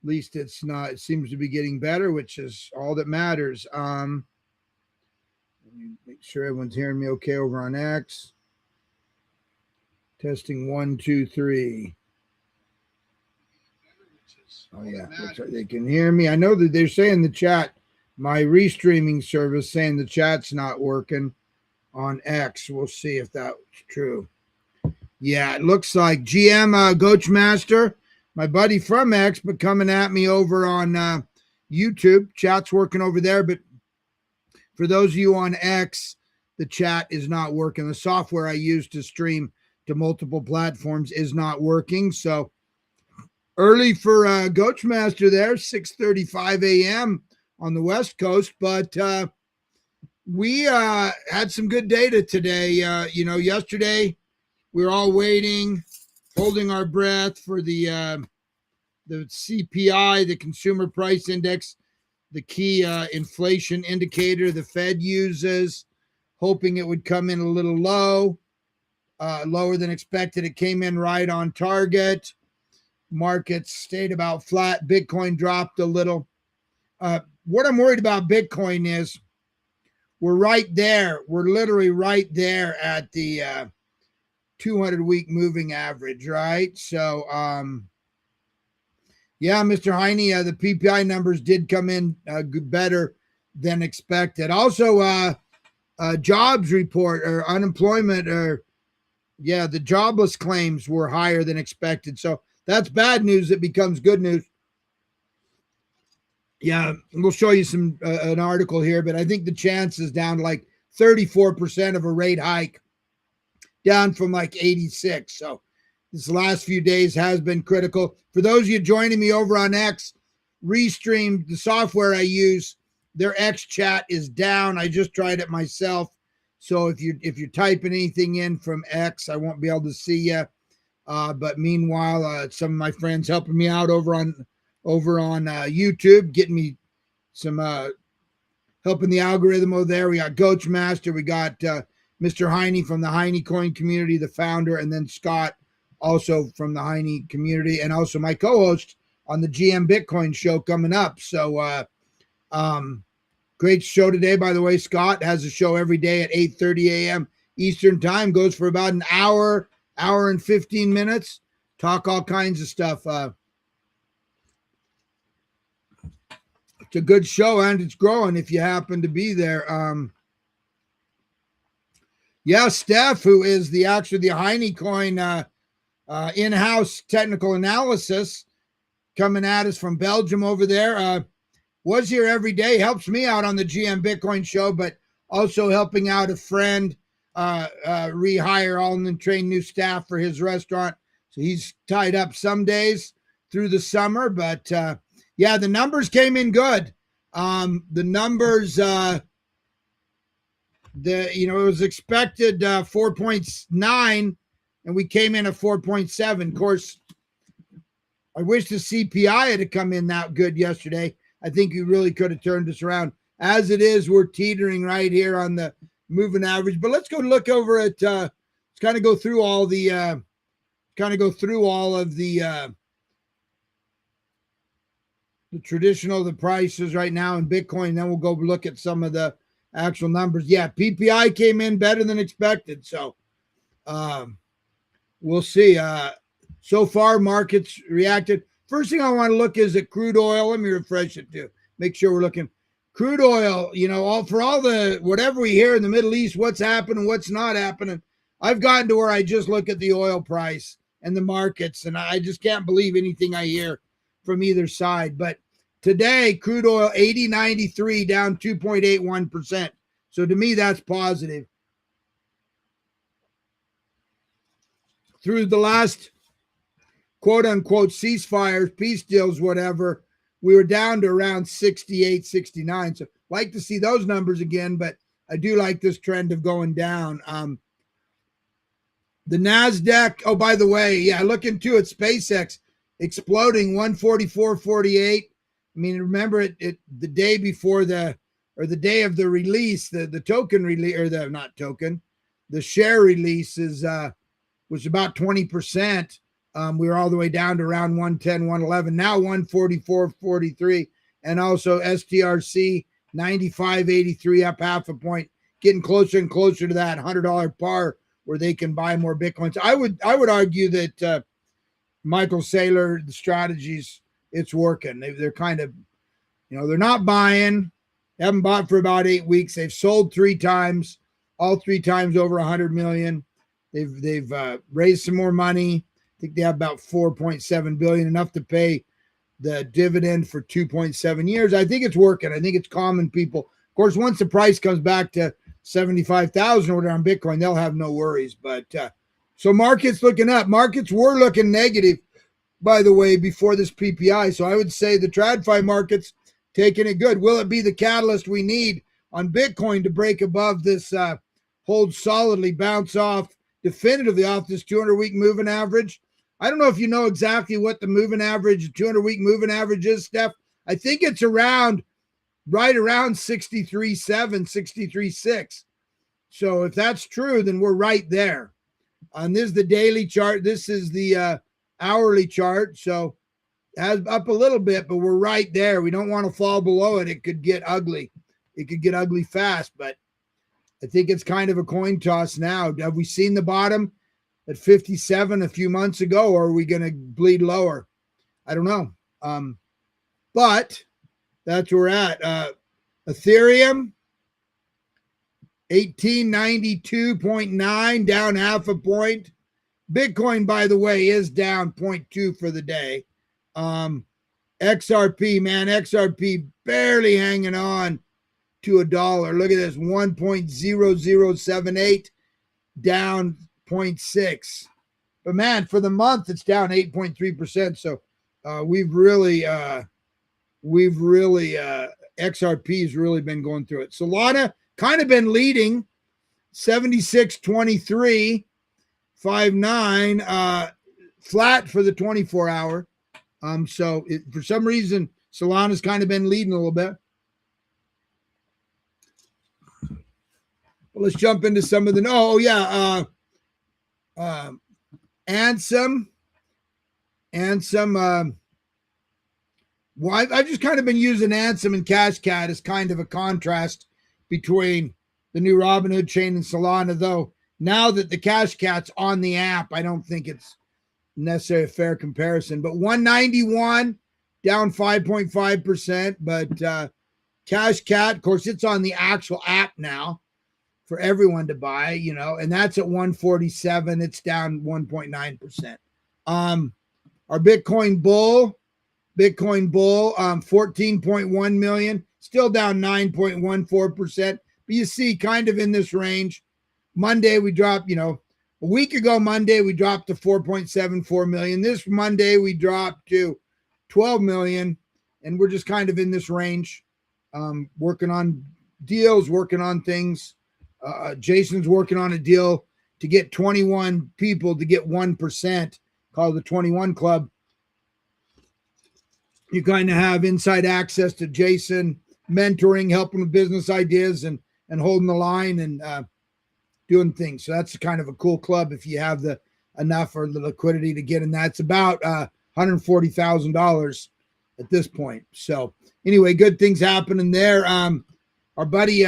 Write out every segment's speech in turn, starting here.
least it's not, it seems to be getting better, which is all that matters. Let me make sure everyone's hearing me okay over on X. Testing 1, 2, 3. Oh yeah, looks like they can hear me. I know that they're saying in the chat, my restreaming service saying the chat's not working on X. We'll see if that's true. Yeah, it looks like GM Goachmaster, my buddy from X, but coming at me over on YouTube. Chat's working over there, but for those of you on X, the chat is not working. The software I use to stream to multiple platforms is not working. So early for Goachmaster there, 6:35 a.m. on the West Coast, but we had some good data today. Yesterday we were all waiting, holding our breath for the CPI, the Consumer Price Index, the key inflation indicator the Fed uses, hoping it would come in a little lower than expected. It came in right on target. Markets stayed about flat. Bitcoin dropped a little. What I'm worried about Bitcoin is we're right there. We're literally right there at the 200-week moving average, right? So, yeah, Mr. Heine, the PPI numbers did come in better than expected. Also, jobs report or unemployment the jobless claims were higher than expected. So that's bad news that becomes good news. Yeah, we'll show you an article here, but I think the chance is down to like 34% of a rate hike, down from like 86. So this last few days has been critical. For those of you joining me over on X, Restream, the software I use, their X chat is down. I just tried it myself. So if you're typing anything in from X, I won't be able to see you. But meanwhile, some of my friends helping me out over on YouTube, getting me some helping the algorithm over there. We got Goachmaster, we got Mr. Heine from the Heine Coin community, the founder, and then Scott also from the Heine community, and also my co-host on the GM Bitcoin show coming up. So great show today, by the way. Scott has a show every day at 8:30 a.m. Eastern time, goes for about an hour and 15 minutes, talk all kinds of stuff. It's a good show, and it's growing if you happen to be there. Steph, who is the Heine Coin in-house technical analysis, coming at us from Belgium over there. Was here every day, helps me out on the GM Bitcoin show, but also helping out a friend rehire all and then train new staff for his restaurant. So he's tied up some days through the summer, but the numbers came in good. The numbers, it was expected 4.9, and we came in at 4.7. Of course, I wish the CPI had come in that good yesterday. I think you really could have turned us around. As it is, we're teetering right here on the moving average. But let's go look over at let's kind of go through all of the traditional, the prices right now in Bitcoin. Then we'll go look at some of the actual numbers. Yeah, PPI came in better than expected. So we'll see. So far, markets reacted. First thing I want to look is at crude oil. Let me refresh it too. Make sure we're looking. Crude oil, all the whatever we hear in the Middle East, what's happening, what's not happening. I've gotten to where I just look at the oil price and the markets, and I just can't believe anything I hear from either side. But today, crude oil 80.93, down 2.81%. So to me, that's positive. Through the last quote unquote ceasefires, peace deals, whatever, we were down to around 68, 69. So like to see those numbers again, but I do like this trend of going down. The NASDAQ, oh, by the way, looking too at SpaceX exploding 144.48. I mean, remember it the day before the day of the release, the token release, or the share release was about 20%. We were all the way down to around 110, 111, now 144.43. And also STRC 95.83 up half a point, getting closer and closer to that $100 par where they can buy more Bitcoins. I would argue that Michael Saylor, the strategies, it's working. They're kind of, they're not buying. They haven't bought for about 8 weeks. They've sold 3 times, all 3 times over 100 million. They've raised some more money. I think they have about 4.7 billion, enough to pay the dividend for 2.7 years. I think it's working. I think it's calming people. Of course, once the price comes back to 75,000 or whatever on Bitcoin, they'll have no worries. But so markets looking up. Markets were looking negative, by the way, before this PPI. So I would say the TradFi markets taking it good. Will it be the catalyst we need on Bitcoin to break above this, hold solidly, bounce off definitively off this 200-week moving average? I don't know if you know exactly what the moving average, 200-week moving average is, Steph. I think it's right around 63.7, 63.6. So if that's true, then we're right there. And this is the daily chart. This is the hourly chart. So it has up a little bit, but we're right there. We don't want to fall below it. It could get ugly. It could get ugly fast, but I think it's kind of a coin toss now. Have we seen the bottom at 57 a few months ago, or are we going to bleed lower? I don't know. But that's where we're at. Ethereum, 1892.9, down half a point. Bitcoin, by the way, is down 0.2 for the day. XRP, man, XRP barely hanging on to $1. Look at this, 1.0078, down 0.6. But man, for the month, it's down 8.3%. So we've really XRP's really been going through it. Solana kind of been leading, 76.2359, flat for the 24-hour. So for some reason, Solana's kind of been leading a little bit. Well, let's jump into some of the. Ansem. Well, I've just kind of been using Ansem and CashCat as kind of a contrast between the new Robinhood chain and Solana, though now that the CashCat's on the app, I don't think it's necessarily a fair comparison. But 191, down 5.5%. But CashCat, of course, it's on the actual app now for everyone to buy, and that's at 147. It's down 1.9%. Our Bitcoin bull, 14.1 million, still down 9.14%. But you see, kind of in this range. Monday, we dropped, a week ago, Monday, we dropped to 4.74 million. This Monday, we dropped to 12 million, and we're just kind of in this range, working on deals, working on things. Jason's working on a deal to get 21 people to get 1%, called the 21 Club. You kind of have inside access to Jason, mentoring, helping with business ideas, and holding the line and doing things. So that's kind of a cool club if you have the enough or the liquidity to get in that. It's about $140,000 at this point. So anyway, good things happening there. Our buddy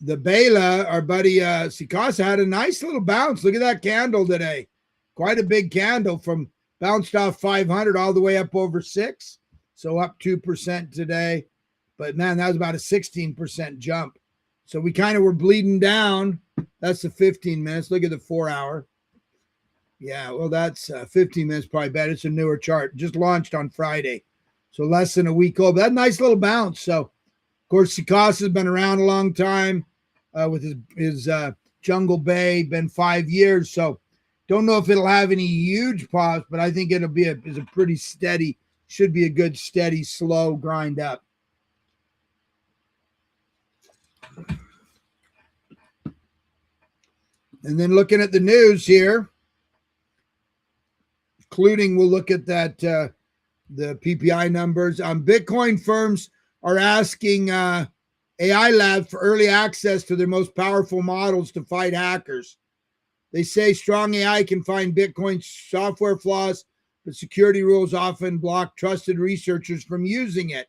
the Bela, our buddy Sikasa, had a nice little bounce. Look at that candle today. Quite a big candle, from bounced off 500 all the way up over 6. So up 2% today. But man, that was about a 16% jump. So we kind of were bleeding down. That's the 15 minutes. Look at the 4-hour. Yeah, well, that's 15 minutes probably better. It's a newer chart. Just launched on Friday. So less than a week old. But that nice little bounce. So, of course, Sikasa's been around a long time with his Jungle Bay, been 5 years. So don't know if it'll have any huge pops, but I think it'll be a pretty steady, should be a good, steady, slow grind up. And then looking at the news here, including we'll look at that the PPI numbers. Bitcoin firms are asking AI labs for early access to their most powerful models to fight hackers. They say strong AI can find Bitcoin software flaws, but security rules often block trusted researchers from using it.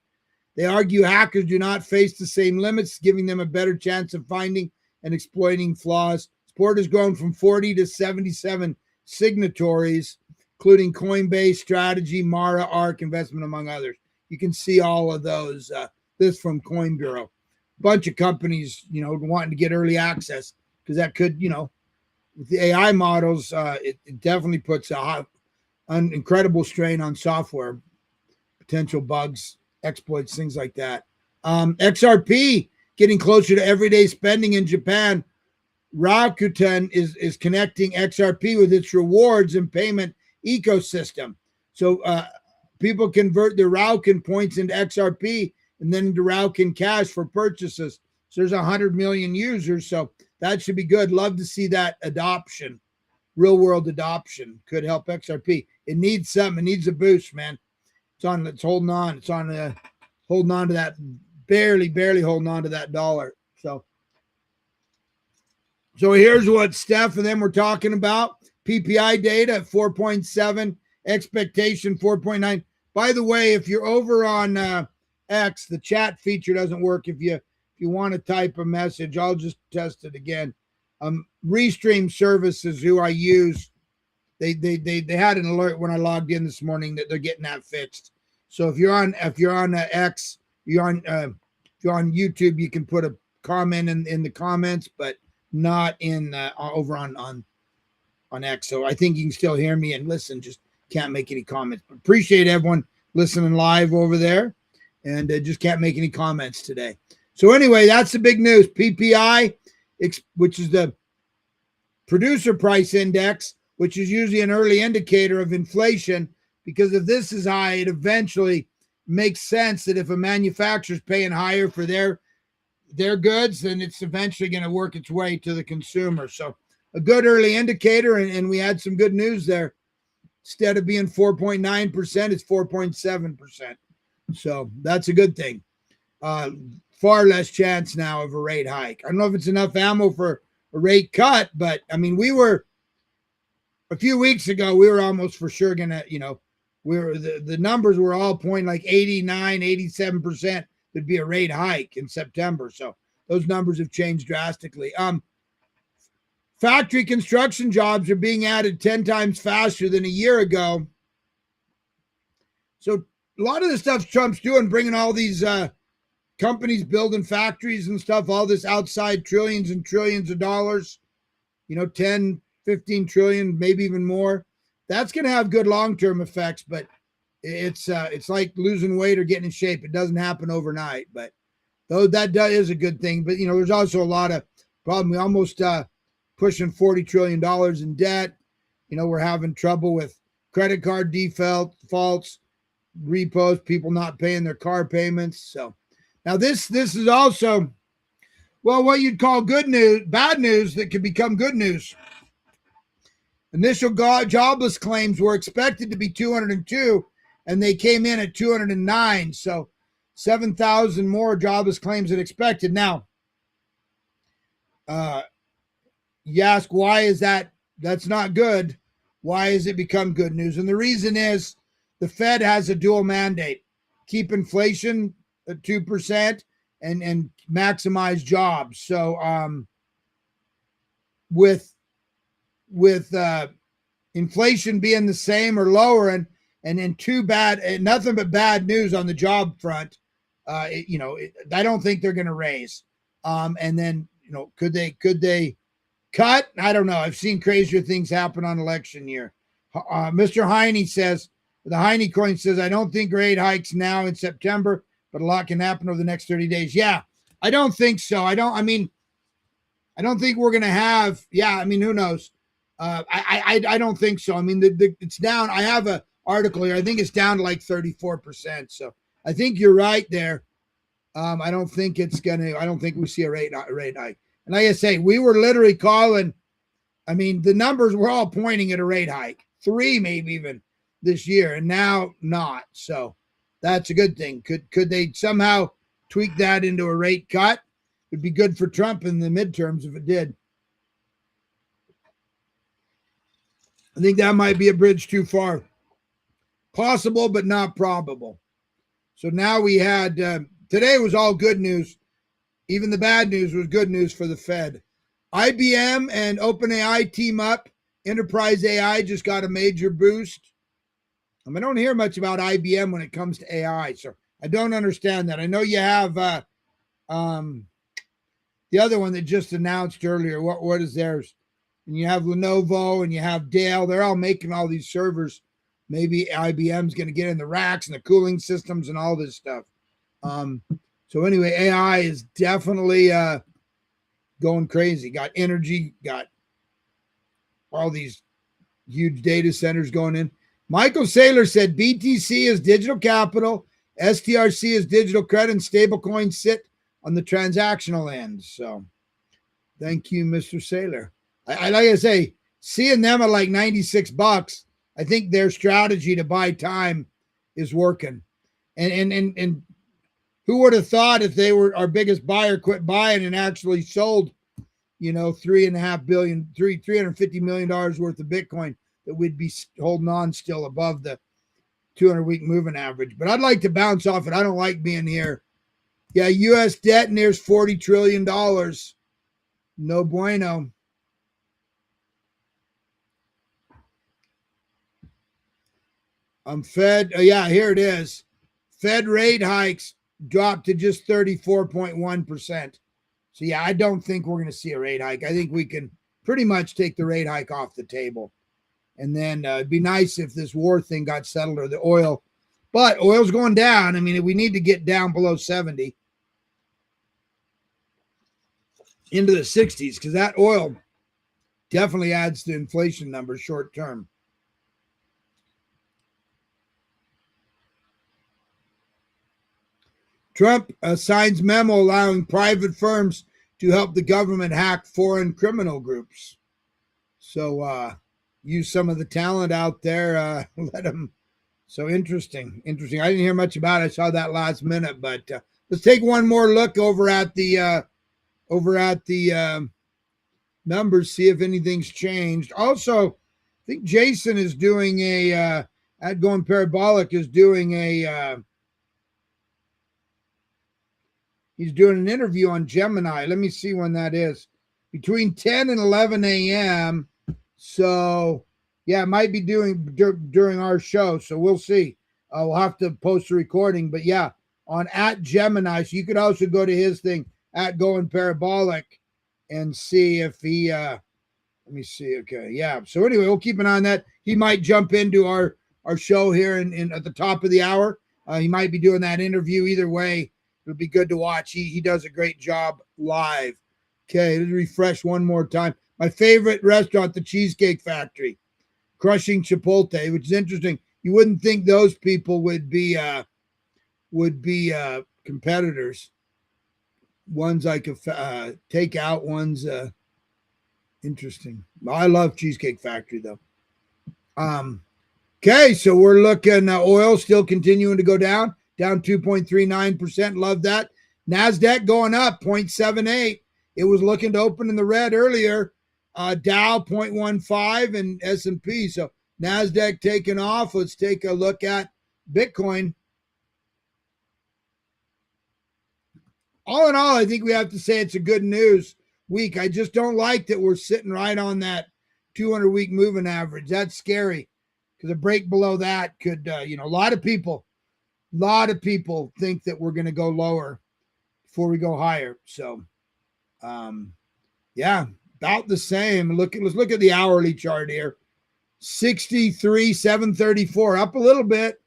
They argue hackers do not face the same limits, giving them a better chance of finding and exploiting flaws. Support has grown from 40 to 77 signatories, including Coinbase, Strategy, Mara, ARK Investment, among others. You can see all of those. This from Coin Bureau. Bunch of companies, wanting to get early access because that could, with the AI models, it definitely puts an incredible strain on software, potential bugs, exploits, things like that. XRP getting closer to everyday spending in Japan. Rakuten is connecting XRP with its rewards and payment ecosystem. So people convert their Rakuten points into XRP and then into Rakuten Cash for purchases. So there's 100 million users. So that should be good. Love to see that adoption, real world adoption could help XRP. It needs something. It needs a boost, man. It's holding on. It's on holding on to that, barely holding on to that dollar. So here's what Steph and them were talking about. PPI data at 4.7, expectation 4.9. By the way, if you're over on X, the chat feature doesn't work. If you want to type a message, I'll just test it again. Restream Services, who I use, they had an alert when I logged in this morning that they're getting that fixed. So if you're on X, if you're on YouTube, you can put a comment in the comments, but not in over on X. So I think you can still hear me and listen, just can't make any comments. But appreciate everyone listening live over there, and just can't make any comments today. So anyway, that's the big news. PPI, which is the producer price index, which is usually an early indicator of inflation, because if this is high, it eventually makes sense that if a manufacturer's paying higher for their goods, then it's eventually going to work its way to the consumer. So a good early indicator, and we had some good news there. Instead of being 4.9%, it's 4.7%. So that's a good thing. Far less chance now of a rate hike. I don't know if it's enough ammo for a rate cut, but I mean, a few weeks ago, we were almost for sure going to, the numbers were all pointing like 89, 87%. There'd be a rate hike in September. So those numbers have changed drastically. Factory construction jobs are being added 10 times faster than a year ago. So a lot of the stuff Trump's doing, bringing all these companies building factories and stuff, all this outside trillions and trillions of dollars, 10, 15 trillion, maybe even more. That's going to have good long-term effects, but it's like losing weight or getting in shape. It doesn't happen overnight, but though that is a good thing. But there's also a lot of problem. We almost pushing $40 trillion in debt. We're having trouble with credit card defaults, repos, people not paying their car payments. So now this is also, well, what you'd call good news, bad news that could become good news. Initial jobless claims were expected to be 202, and they came in at 209. So 7,000 more jobless claims than expected. Now, you ask, why is that? That's not good. Why has it become good news? And the reason is the Fed has a dual mandate: keep inflation at 2% and maximize jobs. So with inflation being the same or lower, and then nothing but bad news on the job front, I don't think they're going to raise. And then could they cut? I don't know. I've seen crazier things happen on election year. Mr. Heine says, the Heine coin says, I don't think rate hikes now in September, but a lot can happen over the next 30 days. Yeah, I don't think so. I don't think we're going to have, who knows? I don't think so. I mean, it's down. I have an article here. I think it's down to like 34%. So I think you're right there. I don't think we see a rate hike. And like I say, we were literally calling, the numbers were all pointing at a rate hike, 3 maybe even this year, and now not. So that's a good thing. Could they somehow tweak that into a rate cut? It'd be good for Trump in the midterms if it did. I think that might be a bridge too far. Possible, but not probable. So now we had today was all good news. Even the bad news was good news for the Fed. IBM and OpenAI team up. Enterprise AI just got a major boost. I don't hear much about IBM when it comes to AI, so I don't understand that. I know you have the other one that just announced earlier. What is theirs? And you have Lenovo and you have Dell. They're all making all these servers. Maybe IBM's going to get in the racks and the cooling systems and all this stuff. So anyway, AI is definitely going crazy. Got energy, got all these huge data centers going in. Michael Saylor said BTC is digital capital, STRC is digital credit, and stablecoins sit on the transactional end. So thank you, Mr. Saylor. I like I say, seeing them at like $96, I think their strategy to buy time is working. And who would have thought if they were our biggest buyer quit buying and actually sold, $3.5 billion, $350 million worth of Bitcoin, that we'd be holding on still above the 200-week moving average. But I'd like to bounce off it. I don't like being here. Yeah, U.S. debt nears $40 trillion. No bueno. Fed. Yeah, here it is. Fed rate hikes dropped to just 34.1%. So, yeah, I don't think we're going to see a rate hike. I think we can pretty much take the rate hike off the table. And then it'd be nice if this war thing got settled or the oil. But oil's going down. I mean, we need to get down below 70 into the 60s because that oil definitely adds to inflation numbers short term. Trump signs memo allowing private firms to help the government hack foreign criminal groups. So use some of the talent out there. Let them. So interesting. I didn't hear much about it. I saw that last minute, but let's take one more look over at the numbers, see if anything's changed. Also, I think Jason is doing at Going Parabolic is doing he's doing an interview on Gemini. Let me see when that is. Between 10 and 11 a.m. So, yeah, it might be doing during our show. So we'll see. We'll have to post a recording. But, yeah, on at Gemini. So you could also go to his thing at Going Parabolic and see if he let me see. Okay, yeah. So anyway, we'll keep an eye on that. He might jump into our show here in at the top of the hour. He might be doing that interview. Either way, it'll be good to watch. He does a great job live. Okay, let's refresh one more time. My favorite restaurant, the Cheesecake Factory, crushing Chipotle, which is interesting. You wouldn't think those people would be competitors. One's like a takeout, one's interesting. I love Cheesecake Factory though. Okay, so we're looking oil still continuing to go down 2.39%. Love that. NASDAQ going up 0.78. It was looking to open in the red earlier. Dow 0.15 and S&P. So NASDAQ taking off. Let's take a look at Bitcoin. All in all, I think we have to say it's a good news week. I just don't like that we're sitting right on that 200-week moving average. That's scary because a break below that could, a lot of people think that we're going to go lower before we go higher. So, yeah, about the same. Let's look at the hourly chart here. 63,734, up a little bit.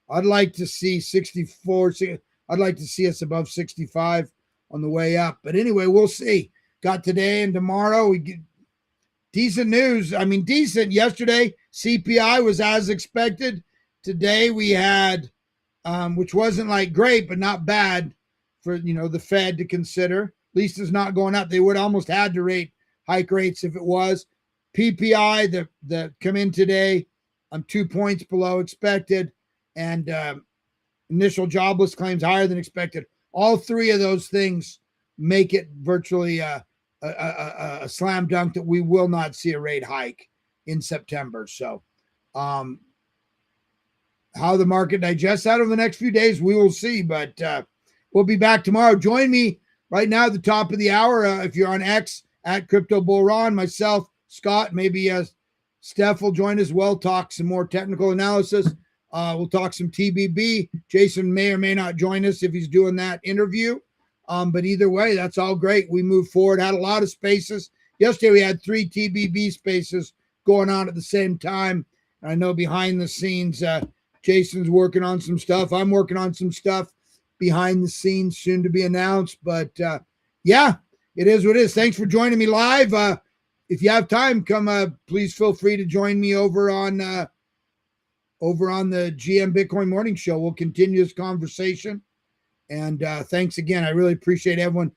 I'd like to see 64. I'd like to see us above 65 on the way up. But anyway, we'll see. Got today and tomorrow. We get decent news. I mean, decent. Yesterday, CPI was as expected. Today we had, which wasn't like great, but not bad for, the Fed to consider. At least it's not going up. They would almost had to hike rates if it was. PPI that come in today, 2 points below expected. And initial jobless claims higher than expected. All three of those things make it virtually a slam dunk that we will not see a rate hike in September. So, how the market digests that over the next few days, we will see. But we'll be back tomorrow. Join me right now at the top of the hour. If you're on X at Crypto Bull Ron, myself, Scott, maybe Steph will join as well, talk some more technical analysis. We'll talk some TBB. Jason may or may not join us if he's doing that interview. But either way, that's all great. We moved forward, had a lot of spaces. Yesterday, we had 3 TBB spaces going on at the same time. I know behind the scenes, Jason's working on some stuff. I'm working on some stuff behind the scenes, soon to be announced. But yeah, it is what it is. Thanks for joining me live. If you have time, come. Please feel free to join me over on the GM Bitcoin Morning Show. We'll continue this conversation. And thanks again. I really appreciate everyone